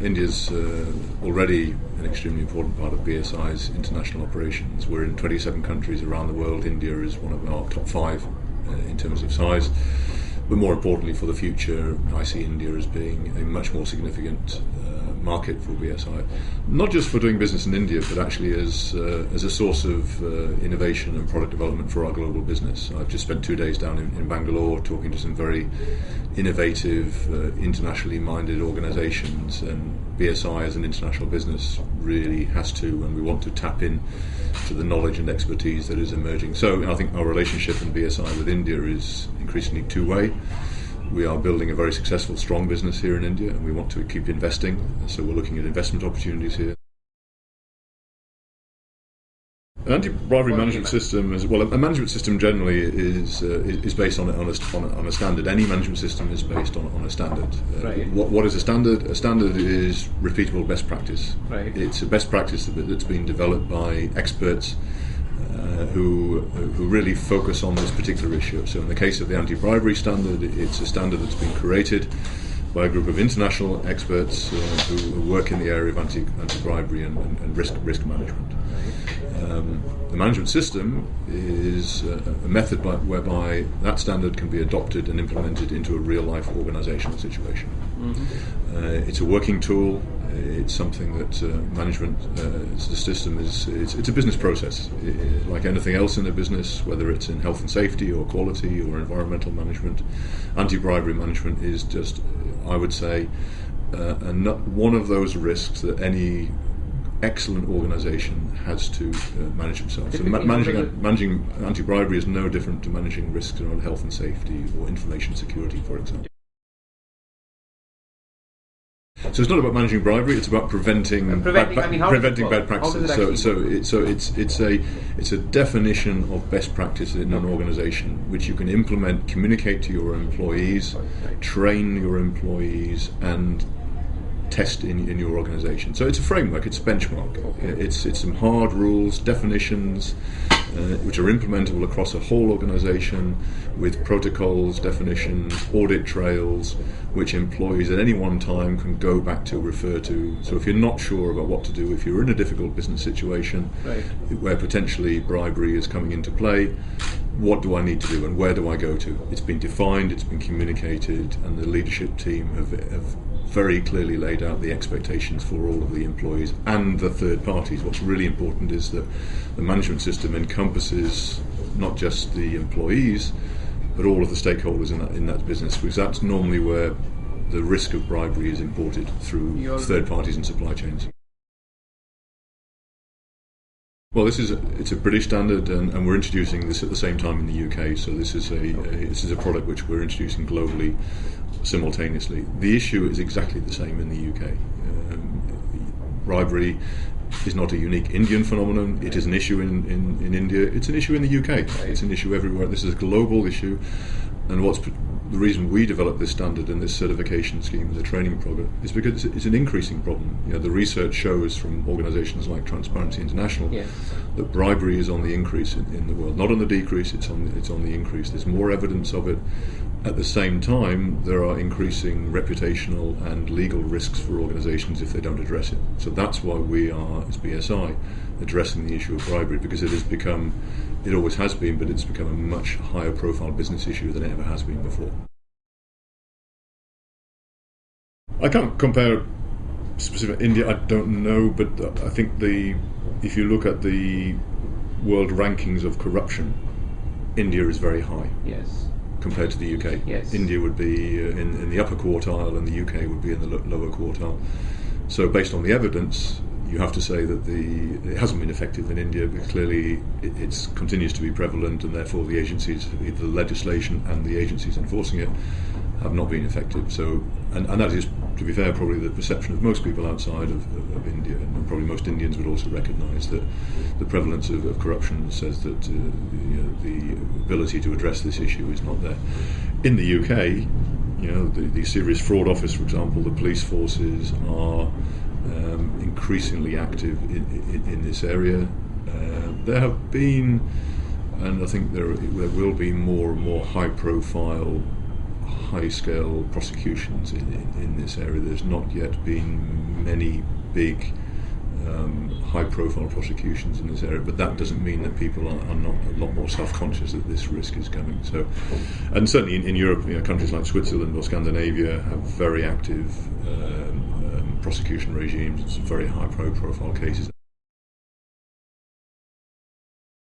India's already an extremely important part of BSI's international operations. We're in 27 countries around the world. India is one of our top 5 in terms of size. But more importantly, for the future, I see India as being a much more significant market for BSI, not just for doing business in India, but actually as a source of innovation and product development for our global business. I've just spent 2 days down in Bangalore talking to some very innovative, internationally minded organisations, and BSI as an international business really has to, and we want to tap in to the knowledge and expertise that is emerging. So I think our relationship in BSI with India is increasingly two-way. We are building a very successful, strong business here in India, and we want to keep investing. So we're looking at investment opportunities here. An anti-bribery management system, a management system generally is based on a standard. Any management system is based on a standard. Right. What is a standard? A standard is repeatable best practice. Right. It's a best practice that's been developed by experts who really focus on this particular issue. So in the case of the anti-bribery standard, it's a standard that's been created by a group of international experts who work in the area of anti-bribery and risk management. The management system is a method whereby that standard can be adopted and implemented into a real-life organisational situation. Mm-hmm. It's a working tool. It's something that management system it's a business process. Like anything else in a business, whether it's in health and safety or quality or environmental management, anti-bribery management is just, I would say, one of those risks that any excellent organisation has to manage themselves. So managing anti-bribery is no different to managing risks around health and safety or information security, for example. So it's not about managing bribery; it's about preventing bad practices. So it's a definition of best practice in an organisation, which you can implement, communicate to your employees, train your employees, and test in your organisation. So it's a framework, it's a benchmark. It's some hard rules, definitions, which are implementable across a whole organisation with protocols, definitions, audit trails, which employees at any one time can go back to, refer to. So if you're not sure about what to do, if you're in a difficult business situation where potentially bribery is coming into play, what do I need to do and where do I go to? It's been defined, it's been communicated, and the leadership team have very clearly laid out the expectations for all of the employees and the third parties. What's really important is that the management system encompasses not just the employees, but all of the stakeholders in that business, because that's normally where the risk of bribery is imported through third parties and supply chains. Well, it's a British standard, and we're introducing this at the same time in the UK. So this is a product which we're introducing globally simultaneously. The issue is exactly the same in the UK. Bribery is not a unique Indian phenomenon. It is an issue in India. It's an issue in the UK. It's an issue everywhere. This is a global issue, and the reason we developed this standard and this certification scheme as a training program is because it's an increasing problem. The research shows from organisations like Transparency International that bribery is on the increase in the world, not on the decrease. It's on the increase. There's more evidence of it. At the same time, there are increasing reputational and legal risks for organisations if they don't address it. So that's why we are, as BSI, addressing the issue of bribery, because it always has been, but it's become a much higher profile business issue than it ever has been before. I can't compare specific India, I don't know, but I think if you look at the world rankings of corruption, India is very high. Yes. Compared to the UK. Yes. India would be in the upper quartile and the UK would be in the lower quartile. So based on the evidence, you have to say that it hasn't been effective in India, but clearly it continues to be prevalent, and therefore the agencies, the legislation and the agencies enforcing it, have not been effective. So, and that is, to be fair, probably the perception of most people outside of India, and probably most Indians would also recognise that the prevalence of corruption says that the ability to address this issue is not there. In the UK, the Serious Fraud Office, for example, the police forces are increasingly active in this area. There have been, and I think there will be more and more high-profile, high-scale prosecutions in this area. There's not yet been many big high-profile prosecutions in this area, but that doesn't mean that people are not a lot more self-conscious that this risk is coming. So, and certainly in Europe, countries like Switzerland or Scandinavia have very active prosecution regimes, very high-profile cases.